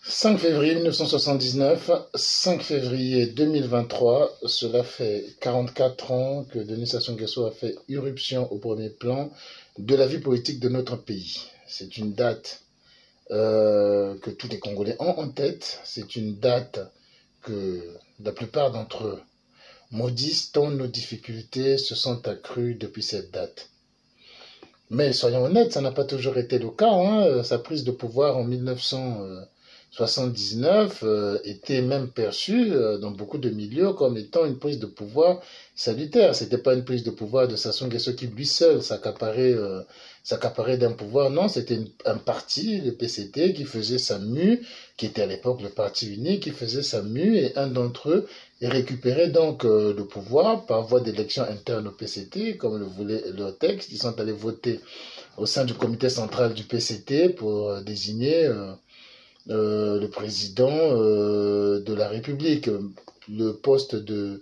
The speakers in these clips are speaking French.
5 février 1979, 5 février 2023, cela fait 44 ans que Denis Sassou Nguesso a fait irruption au premier plan de la vie politique de notre pays. C'est une date que tous les Congolais ont en tête, c'est une date que la plupart d'entre eux maudissent tant nos difficultés se sont accrues depuis cette date. Mais soyons honnêtes, ça n'a pas toujours été le cas, hein. Sa prise de pouvoir en 1979 était même perçue dans beaucoup de milieux comme étant une prise de pouvoir salutaire. C'était pas une prise de pouvoir de Sassou Nguesso qui lui seul s'accaparait d'un pouvoir. Non, c'était un parti, le PCT, qui faisait sa mue, qui était à l'époque le parti unique, qui faisait sa mue, et un d'entre eux récupérait donc le pouvoir par voie d'élection interne au PCT, comme le voulait leur texte. Ils sont allés voter au sein du comité central du PCT pour désigner le président de la République. Le poste de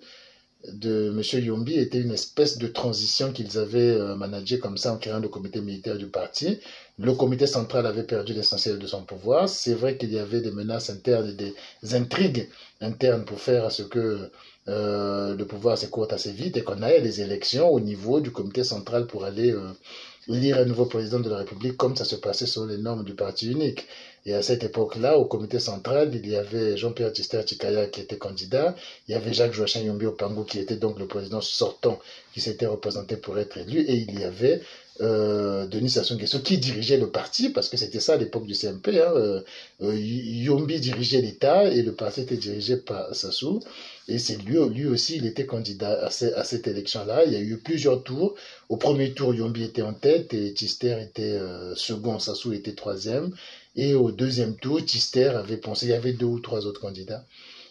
M. Yombi était une espèce de transition qu'ils avaient managé comme ça en créant le comité militaire du parti. Le comité central avait perdu l'essentiel de son pouvoir. C'est vrai qu'il y avait des menaces internes et des intrigues internes pour faire à ce que le pouvoir s'écourte assez vite et qu'on aille les élections au niveau du comité central pour aller élire un nouveau président de la République comme ça se passait sur les normes du parti unique. Et à cette époque-là, au comité central, il y avait Jean-Pierre Tister Tshikaya qui était candidat, il y avait Jacques-Joachim Yombi Opango qui était donc le président sortant qui s'était représenté pour être élu, et il y avait Denis Sassou Nguesso qui dirigeait le parti, parce que c'était ça à l'époque du CMP, hein. Yombi dirigeait l'État et le parti était dirigé par Sassou, et c'est lui aussi, il était candidat à cette élection-là. Il y a eu plusieurs tours. Au premier tour, Yombi était en tête et Tister était second, Sassou était troisième. Et au deuxième tour, Tister avait pensé, il y avait 2 ou 3 autres candidats,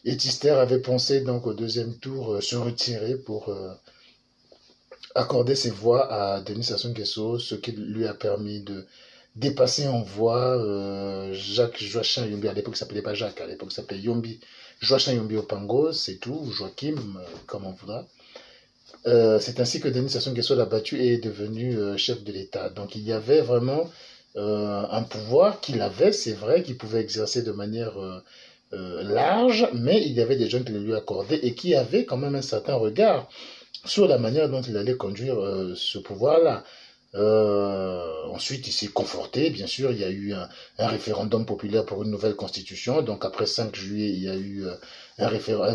et Tister avait pensé donc au deuxième tour se retirer pour accorder ses voix à Denis Sassou Nguesso, ce qui lui a permis de dépasser en voix Jacques-Joachim Yombi. À l'époque, il ne s'appelait pas Jacques, à l'époque, il s'appelait Yombi. Joachim Yombi Opango, c'est tout, ou Joachim, comme on voudra. C'est ainsi que Denis Sassou Nguesso l'a battu et est devenu chef de l'État. Donc il y avait vraiment un pouvoir qu'il avait, c'est vrai, qu'il pouvait exercer de manière large, mais il y avait des gens qui le lui accordaient et qui avaient quand même un certain regard sur la manière dont il allait conduire ce pouvoir-là. Ensuite, il s'est conforté, bien sûr, il y a eu un référendum populaire pour une nouvelle constitution. Donc après 5 juillet, il y a eu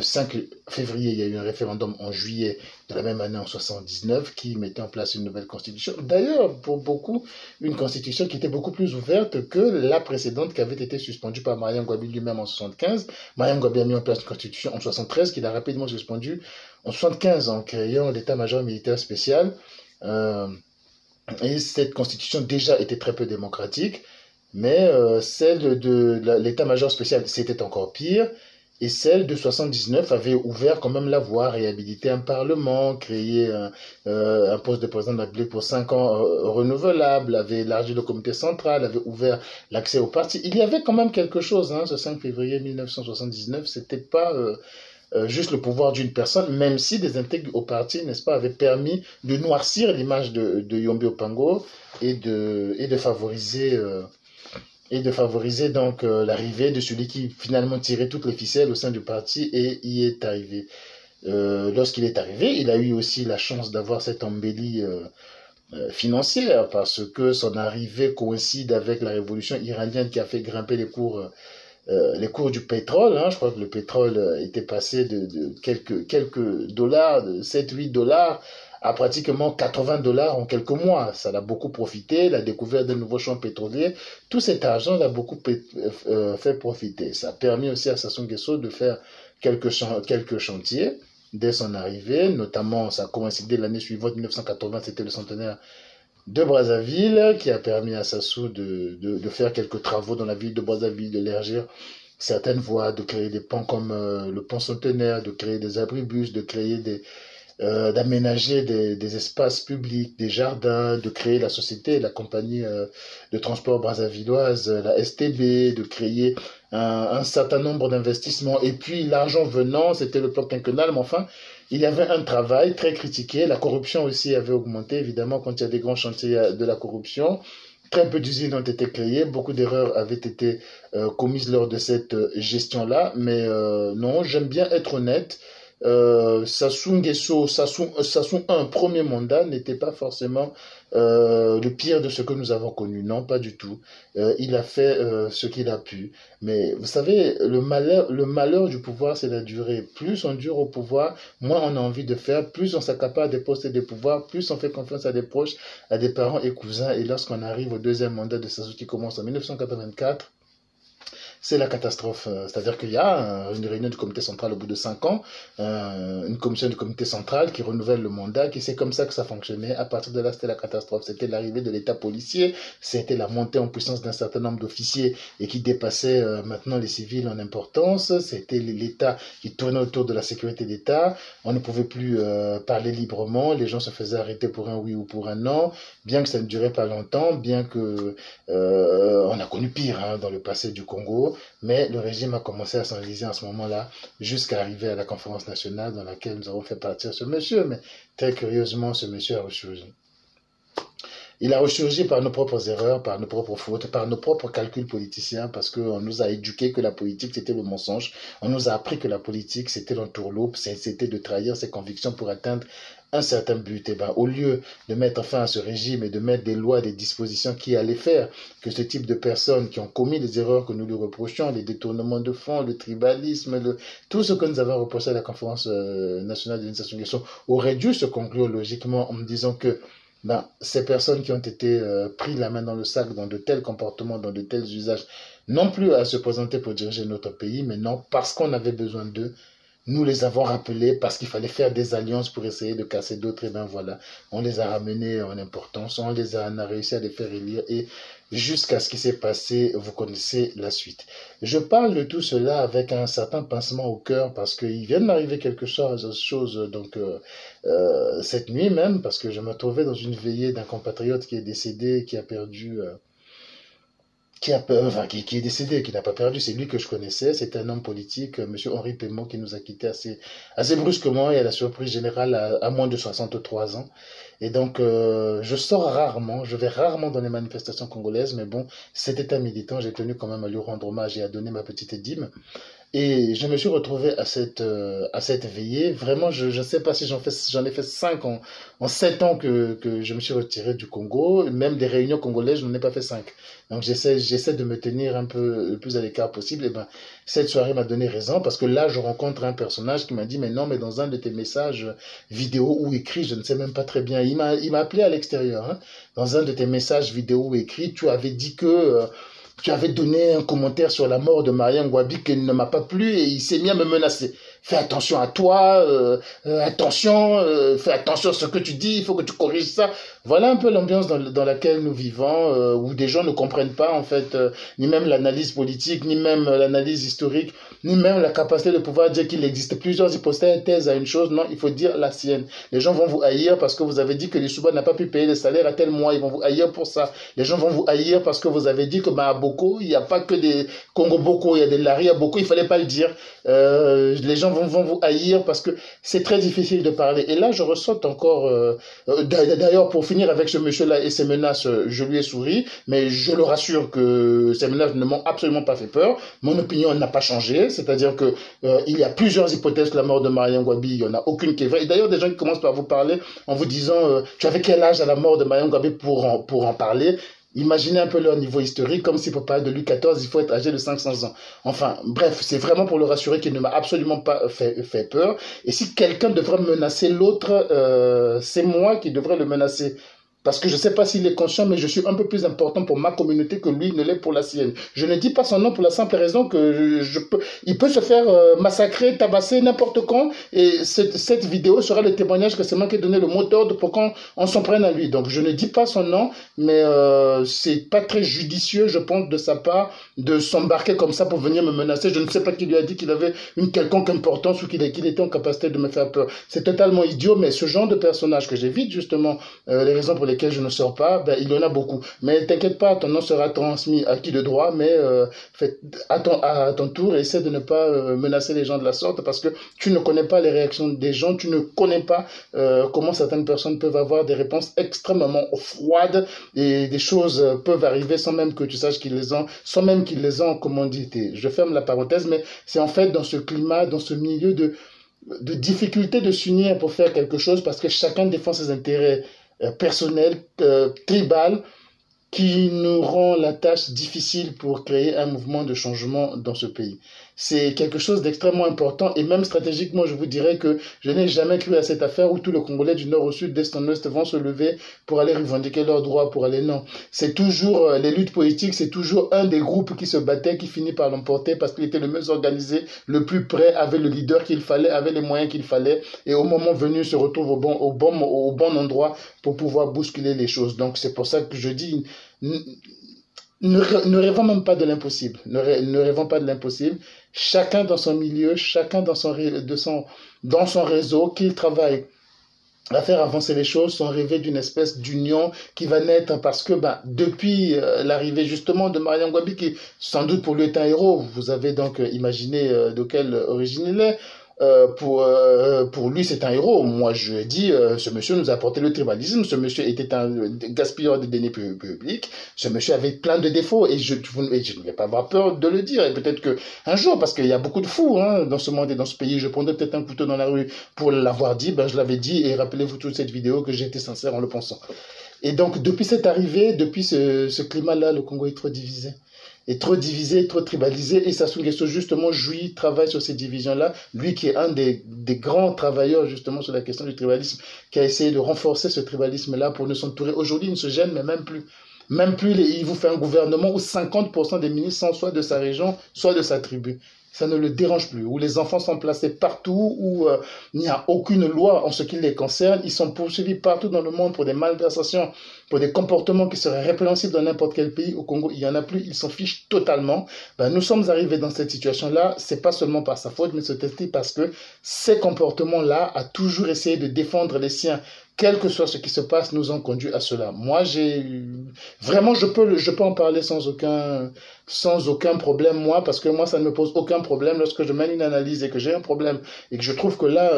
5 février, il y a eu un référendum en juillet de la même année en 79 qui mettait en place une nouvelle constitution. D'ailleurs, pour beaucoup, une constitution qui était beaucoup plus ouverte que la précédente qui avait été suspendue par Mariam Gwabi lui-même en 75. Mariam Gwabi a mis en place une constitution en 73 qu'il a rapidement suspendue en 75 en créant l'état-major militaire spécial. Et cette constitution déjà était très peu démocratique, mais celle de l'état-major spécial, c'était encore pire. Et celle de 79 avait ouvert quand même la voie, réhabilité un parlement, créé un poste de président de la République pour 5 ans renouvelable, avait élargi le comité central, avait ouvert l'accès au parti. Il y avait quand même quelque chose, hein, ce 5 février 1979, c'était pas juste le pouvoir d'une personne, même si des intrigues au parti, n'est-ce pas, avaient permis de noircir l'image de Yombi Opango et de favoriser donc l'arrivée de celui qui finalement tirait toutes les ficelles au sein du parti et y est arrivé. Lorsqu'il est arrivé, il a eu aussi la chance d'avoir cette embellie financière parce que son arrivée coïncide avec la révolution iranienne qui a fait grimper les cours du pétrole, hein. Je crois que le pétrole était passé de quelques dollars, de 7-8 dollars, à pratiquement 80 dollars en quelques mois. Ça l'a beaucoup profité, la découverte d'un nouveau champ pétrolier. Tout cet argent l'a beaucoup fait profiter. Ça a permis aussi à Sassou Nguesso de faire quelques chantiers dès son arrivée, notamment ça a coïncidé l'année suivante, 1980, c'était le centenaire de Brazzaville, qui a permis à Sassou de faire quelques travaux dans la ville de Brazzaville, d'élargir certaines voies, de créer des ponts comme le pont Centenaire, de créer des abribus, de créer d'aménager des espaces publics, des jardins, de créer la société, la compagnie de transport brazzavilloise, la STB, de créer un certain nombre d'investissements. Et puis l'argent venant, c'était le plan quinquennal, mais enfin, il y avait un travail très critiqué. La corruption aussi avait augmenté, évidemment, quand il y a des grands chantiers de la corruption. Très peu d'usines ont été créées, beaucoup d'erreurs avaient été commises lors de cette gestion-là, mais non, j'aime bien être honnête. Sassou Nguesso, Sassou un premier mandat n'était pas forcément le pire de ce que nous avons connu. Non, pas du tout. Il a fait ce qu'il a pu. Mais vous savez, le malheur du pouvoir, c'est la durée. Plus on dure au pouvoir, moins on a envie de faire, plus on s'accapare des postes et des pouvoirs, plus on fait confiance à des proches, à des parents et cousins. Et lorsqu'on arrive au deuxième mandat de Sassou qui commence en 1984, c'est la catastrophe. C'est-à-dire qu'il y a une réunion du comité central au bout de 5 ans, une commission du comité central qui renouvelle le mandat, qui c'est comme ça que ça fonctionnait. À partir de là, c'était la catastrophe. C'était l'arrivée de l'État policier, c'était la montée en puissance d'un certain nombre d'officiers et qui dépassait maintenant les civils en importance. C'était l'État qui tournait autour de la sécurité d'État. On ne pouvait plus parler librement. Les gens se faisaient arrêter pour un oui ou pour un non, bien que ça ne durait pas longtemps, bien que on a connu pire dans le passé du Congo. Mais le régime a commencé à s'enliser en ce moment-là, jusqu'à arriver à la conférence nationale dans laquelle nous avons fait partir ce monsieur. Mais très curieusement, ce monsieur a ressurgi. Il a ressurgi par nos propres erreurs, par nos propres fautes, par nos propres calculs politiciens, parce qu'on nous a éduqué que la politique, c'était le mensonge. On nous a appris que la politique, c'était l'entourloupe, c'était de trahir ses convictions pour atteindre un certain but. Et ben, au lieu de mettre fin à ce régime et de mettre des lois, des dispositions qui allaient faire que ce type de personnes qui ont commis les erreurs que nous lui reprochons, les détournements de fonds, le tribalisme, tout ce que nous avons reproché à la conférence nationale de l'administration aurait dû se conclure logiquement en me disant que ces personnes qui ont été pris la main dans le sac dans de tels comportements, dans de tels usages, non plus à se présenter pour diriger notre pays, mais non parce qu'on avait besoin d'eux. Nous les avons rappelés parce qu'il fallait faire des alliances pour essayer de casser d'autres. Et ben voilà, on les a ramenés en importance, on a réussi à les faire élire et jusqu'à ce qui s'est passé, vous connaissez la suite. Je parle de tout cela avec un certain pincement au cœur parce qu'il vient de m'arriver quelque chose donc cette nuit même, parce que je me trouvais dans une veillée d'un compatriote qui est décédé, qui a perdu... qui est décédé, qui n'a pas perdu, c'est lui que je connaissais, c'est un homme politique, monsieur Henri Pémont, qui nous a quittés assez brusquement et à la surprise générale à moins de 63 ans. Et donc, je vais rarement dans les manifestations congolaises, mais bon, c'était un militant, j'ai tenu quand même à lui rendre hommage et à donner ma petite dîme. Et je me suis retrouvé à cette veillée. Vraiment, je ne sais pas si j'en ai fait 5 en 7 ans que je me suis retiré du Congo. Même des réunions congolaises, je n'en ai pas fait 5. Donc j'essaie de me tenir un peu le plus à l'écart possible. Et ben, cette soirée m'a donné raison parce que là, je rencontre un personnage qui m'a dit, mais non, mais dans un de tes messages vidéo ou écrits, je ne sais même pas très bien. Il m'a appelé à l'extérieur. Hein. Dans un de tes messages vidéo ou écrits, tu avais dit que... tu avais donné un commentaire sur la mort de Marien Ngouabi qui ne m'a pas plu et il s'est mis à me menacer. Fais attention à toi, fais attention à ce que tu dis, il faut que tu corriges ça. Voilà un peu l'ambiance dans laquelle nous vivons, où des gens ne comprennent pas en fait, ni même l'analyse politique, ni même l'analyse historique, ni même la capacité de pouvoir dire qu'il existe plusieurs hypothèses à une chose. Non, il faut dire la sienne. Les gens vont vous haïr parce que vous avez dit que les Souba n'a pas pu payer les salaires à tel mois, ils vont vous haïr pour ça. Les gens vont vous haïr parce que vous avez dit que à Boko, il n'y a pas que des Congo Boko, il y a des Lari à Boko, il fallait pas le dire. Les gens vont vous haïr parce que c'est très difficile de parler. Et là, je ressens encore... D'ailleurs, pour finir avec ce monsieur-là et ses menaces, je lui ai souri, mais je le rassure que ces menaces ne m'ont absolument pas fait peur. Mon opinion n'a pas changé, c'est-à-dire que il y a plusieurs hypothèses que la mort de Marien Ngouabi, il n'y en a aucune qui est vraie. Et d'ailleurs, des gens qui commencent par vous parler en vous disant tu avais quel âge à la mort de Marien Ngouabi pour en parler. Imaginez un peu leur niveau historique, comme si pour parler de Louis XIV, il faut être âgé de 500 ans. Enfin, bref, c'est vraiment pour le rassurer qu'il ne m'a absolument pas fait peur. Et si quelqu'un devrait menacer l'autre, c'est moi qui devrais le menacer. Parce que je ne sais pas s'il est conscient, mais je suis un peu plus important pour ma communauté que lui ne l'est pour la sienne. Je ne dis pas son nom pour la simple raison que il peut se faire massacrer, tabasser n'importe quand, et cette vidéo sera le témoignage que c'est moi qui ai donné le mot d'ordre pour qu'on s'en prenne à lui. Donc je ne dis pas son nom, mais c'est pas très judicieux, je pense, de sa part, de s'embarquer comme ça pour venir me menacer. Je ne sais pas qui lui a dit qu'il avait une quelconque importance ou qu'il était en capacité de me faire peur. C'est totalement idiot, mais ce genre de personnage que j'évite, justement, les raisons pour lesquelles je ne sors pas, ben, il y en a beaucoup. Mais t'inquiète pas, ton nom sera transmis à qui de droit, mais à ton tour, essaie de ne pas menacer les gens de la sorte, parce que tu ne connais pas les réactions des gens, tu ne connais pas comment certaines personnes peuvent avoir des réponses extrêmement froides, et des choses peuvent arriver sans même que tu saches qu'ils les ont, sans même qu'ils les ont commanditées. Je ferme la parenthèse, mais c'est en fait dans ce climat, dans ce milieu de difficulté de s'unir pour faire quelque chose, parce que chacun défend ses intérêts personnels, tribal, qui nous rend la tâche difficile pour créer un mouvement de changement dans ce pays. C'est quelque chose d'extrêmement important, et même stratégiquement, je vous dirais que je n'ai jamais cru à cette affaire où tous les Congolais du nord au sud, d'est en ouest vont se lever pour aller revendiquer leurs droits, pour aller non. C'est toujours, les luttes politiques, c'est toujours un des groupes qui se battait, qui finit par l'emporter parce qu'il était le mieux organisé, le plus prêt, avait le leader qu'il fallait, avait les moyens qu'il fallait, et au moment venu se retrouve au bon endroit pour pouvoir bousculer les choses. Donc c'est pour ça que je dis, ne rêvons même pas de l'impossible. Ne rêvons pas de l'impossible. Chacun dans son milieu, chacun dans son réseau, qu'il travaille à faire avancer les choses, sans rêver d'une espèce d'union qui va naître, parce que depuis l'arrivée justement de Mariam Gwabi, qui sans doute pour lui est un héros, vous avez donc imaginé de quelle origine il est. Pour lui, c'est un héros. Moi, je dis, ce monsieur nous a apporté le tribalisme, ce monsieur était un gaspilleur de deniers publics, ce monsieur avait plein de défauts, et je ne vais pas avoir peur de le dire, et peut-être que un jour, parce qu'il y a beaucoup de fous dans ce monde et dans ce pays, je prendrai peut-être un couteau dans la rue pour l'avoir dit, je l'avais dit, et rappelez-vous toute cette vidéo que j'ai été sincère en le pensant. Et donc, depuis cette arrivée, depuis ce climat-là, le Congo est trop divisé. Est trop divisé, trop tribalisé, et Sassou Nguesso justement travaille sur ces divisions-là, lui qui est un des grands travailleurs justement sur la question du tribalisme, qui a essayé de renforcer ce tribalisme-là pour nous s'entourer. Aujourd'hui, il ne se gêne, mais même plus. Même plus, il vous fait un gouvernement où 50% des ministres sont soit de sa région, soit de sa tribu. Ça ne le dérange plus, où les enfants sont placés partout, où il n'y a aucune loi en ce qui les concerne. Ils sont poursuivis partout dans le monde pour des malversations, pour des comportements qui seraient répréhensibles dans n'importe quel pays. Au Congo, il n'y en a plus, ils s'en fichent totalement. Nous sommes arrivés dans cette situation-là, c'est pas seulement par sa faute, mais c'est aussi parce que ces comportements-là a toujours essayé de défendre les siens. Quel que soit ce qui se passe, nous ont conduit à cela. Moi, vraiment, je peux en parler sans aucun problème, moi, parce que moi, ça ne me pose aucun problème lorsque je mène une analyse et que j'ai un problème et que je trouve que là,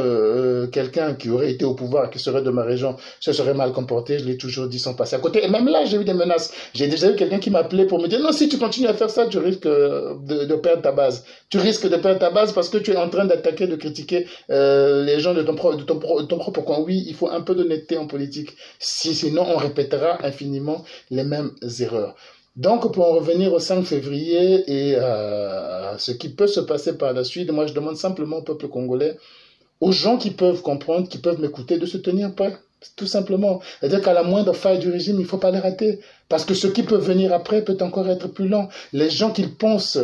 quelqu'un qui aurait été au pouvoir, qui serait de ma région, se serait mal comporté. Je l'ai toujours dit sans passer à côté. Et même là, j'ai eu des menaces. J'ai déjà eu quelqu'un qui m'appelait pour me dire, non, si tu continues à faire ça, tu risques de perdre ta base. Tu risques de perdre ta base parce que tu es en train d'attaquer, de critiquer les gens de ton propre coin. Oui, il faut un peu d'honnêteté en politique. Sinon, on répétera infiniment les mêmes erreurs. Donc, pour en revenir au 5 février et à ce qui peut se passer par la suite, moi, je demande simplement au peuple congolais, aux gens qui peuvent comprendre, qui peuvent m'écouter, de se tenir prêts. Tout simplement. C'est-à-dire qu'à la moindre faille du régime, il ne faut pas les rater. Parce que ce qui peut venir après peut encore être plus lent. Les gens qu'ils pensent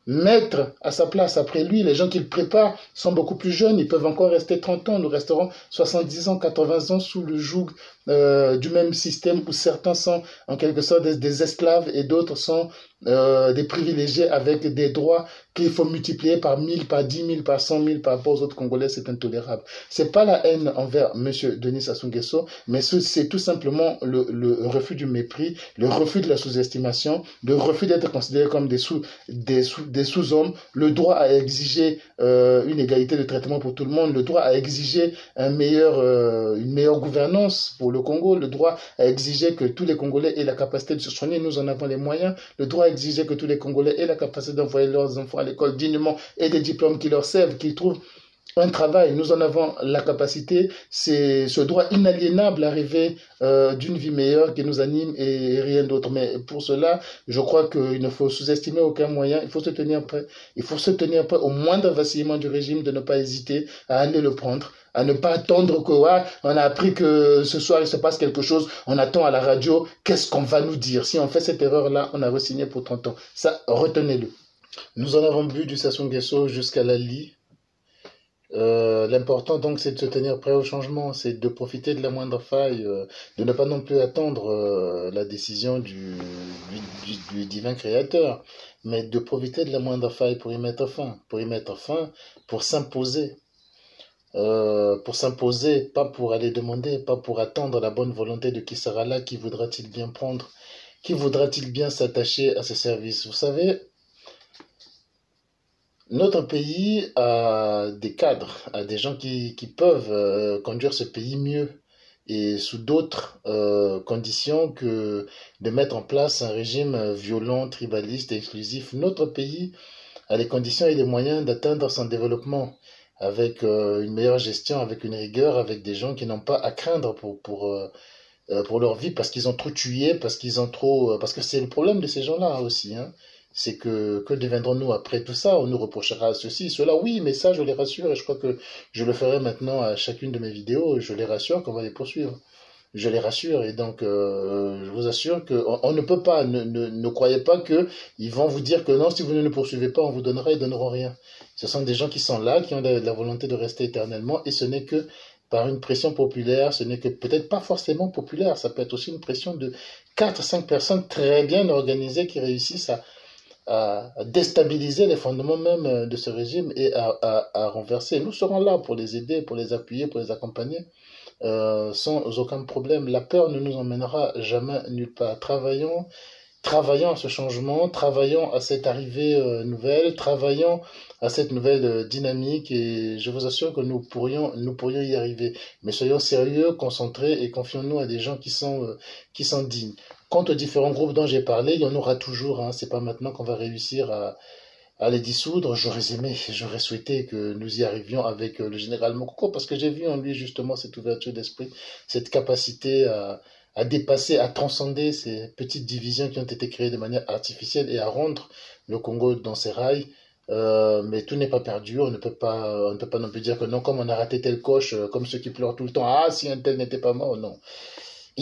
mettre à sa place après lui, les gens qu'il prépare sont beaucoup plus jeunes, ils peuvent encore rester 30 ans, nous resterons 70 ans, 80 ans sous le joug du même système où certains sont en quelque sorte des esclaves et d'autres sont des privilégiés avec des droits qu'il faut multiplier par 1000, par 10 000, par 100 000 par rapport aux autres Congolais. C'est intolérable. C'est pas la haine envers Monsieur Denis Sassou Nguesso, mais c'est tout simplement le refus du mépris, le refus de la sous-estimation, le refus d'être considéré comme des sous-hommes, le droit à exiger une égalité de traitement pour tout le monde, le droit à exiger une meilleure gouvernance pour le Congo, le droit à exiger que tous les Congolais aient la capacité de se soigner, nous en avons les moyens, le droit à exiger que tous les Congolais aient la capacité d'envoyer leurs enfants à l'école dignement et des diplômes qui leur servent, qu'ils trouvent un travail, nous en avons la capacité, c'est ce droit inaliénable à rêver d'une vie meilleure qui nous anime et rien d'autre. Mais pour cela, je crois qu'il ne faut sous-estimer aucun moyen, il faut se tenir prêt. Il faut se tenir prêt au moindre vacillement du régime, de ne pas hésiter à aller le prendre, À ne pas attendre que, ouais, on a appris que ce soir il se passe quelque chose, on attend à la radio, qu'est-ce qu'on va nous dire? Si on fait cette erreur-là, on a re-signé pour 30 ans. Ça, retenez-le. Nous en avons bu du Sassou Nguesso jusqu'à la lit. L'important donc c'est de se tenir prêt au changement, c'est de profiter de la moindre faille, de ne pas non plus attendre la décision du divin créateur, mais de profiter de la moindre faille pour y mettre fin, pour s'imposer, pas pour aller demander, pas pour attendre la bonne volonté de qui sera là, qui voudra-t-il bien prendre, qui voudra-t-il bien s'attacher à ses services. Vous savez, notre pays a des cadres, a des gens qui peuvent conduire ce pays mieux et sous d'autres conditions que de mettre en place un régime violent, tribaliste et exclusif. Notre pays a les conditions et les moyens d'atteindre son développement avec une meilleure gestion, avec une rigueur, avec des gens qui n'ont pas à craindre pour leur vie parce qu'ils ont trop tué, parce qu'ils ont trop... parce que c'est le problème de ces gens-là aussi, hein. C'est que deviendrons-nous après tout ça? On nous reprochera ceci, cela. Oui, mais ça, je les rassure, et je crois que je le ferai maintenant à chacune de mes vidéos. Je les rassure qu'on va les poursuivre. Je les rassure, et donc je vous assure qu'on ne peut pas, ne croyez pas qu'ils vont vous dire que non, si vous ne nous poursuivez pas, on vous donnera, ils donneront rien. Ce sont des gens qui sont là, qui ont la volonté de rester éternellement, et ce n'est que par une pression populaire, ce n'est que peut-être pas forcément populaire, ça peut être aussi une pression de 4-5 personnes très bien organisées qui réussissent à déstabiliser les fondements même de ce régime et à renverser. Nous serons là pour les aider, pour les appuyer, pour les accompagner, sans aucun problème. La peur ne nous emmènera jamais nulle part. Travaillons à ce changement, travaillons à cette arrivée nouvelle, travaillons à cette nouvelle dynamique et je vous assure que nous pourrions y arriver. Mais soyons sérieux, concentrés et confions-nous à des gens qui sont dignes. Quant aux différents groupes dont j'ai parlé, il y en aura toujours, hein. C'est pas maintenant qu'on va réussir à les dissoudre. J'aurais souhaité que nous y arrivions avec le général Mokoko parce que j'ai vu en lui justement cette ouverture d'esprit, cette capacité à dépasser, à transcender ces petites divisions qui ont été créées de manière artificielle et à rendre le Congo dans ses rails. Mais tout n'est pas perdu, on ne peut pas non plus dire que non, comme on a raté tel coche, comme ceux qui pleurent tout le temps, ah, si un tel n'était pas mort, non.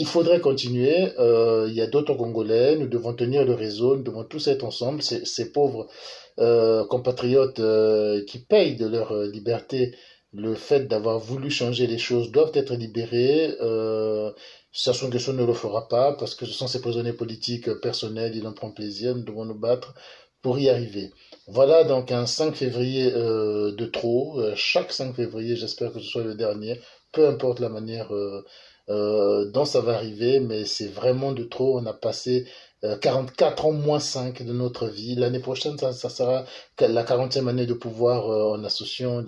Il faudrait continuer, il y a d'autres Congolais, nous devons tenir le réseau, nous devons tous être ensemble, ces pauvres compatriotes qui payent de leur liberté le fait d'avoir voulu changer les choses doivent être libérés. Sassou Nguesso ne le fera pas parce que ce sont ses prisonniers politiques personnels, il en prend plaisir, nous devons nous battre pour y arriver. Voilà donc un 5 février de trop. Chaque 5 février, j'espère que ce soit le dernier, peu importe la manière dont ça va arriver, mais c'est vraiment de trop. On a passé 44 ans moins 5 de notre vie. L'année prochaine, ça sera la 40e année de pouvoir en associant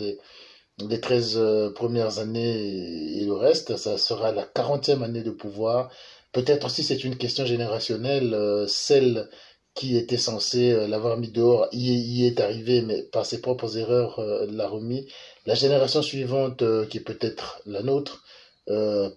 les 13 premières années et le reste. Ça sera la 40e année de pouvoir. Peut-être aussi c'est une question générationnelle. Celle qui était censée l'avoir mis dehors y est arrivée, mais par ses propres erreurs l'a remis. La génération suivante, qui est peut-être la nôtre,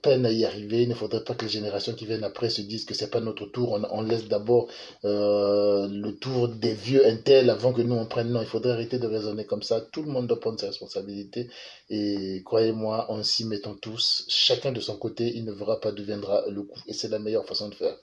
peine à y arriver. Il ne faudrait pas que les générations qui viennent après se disent que c'est pas notre tour. On laisse d'abord le tour des vieux intel avant que nous on prenne. Non, il faudrait arrêter de raisonner comme ça. Tout le monde doit prendre ses responsabilités. Et croyez-moi, en s'y mettant tous, chacun de son côté, il ne verra pas d'où viendra le coup. Et c'est la meilleure façon de faire.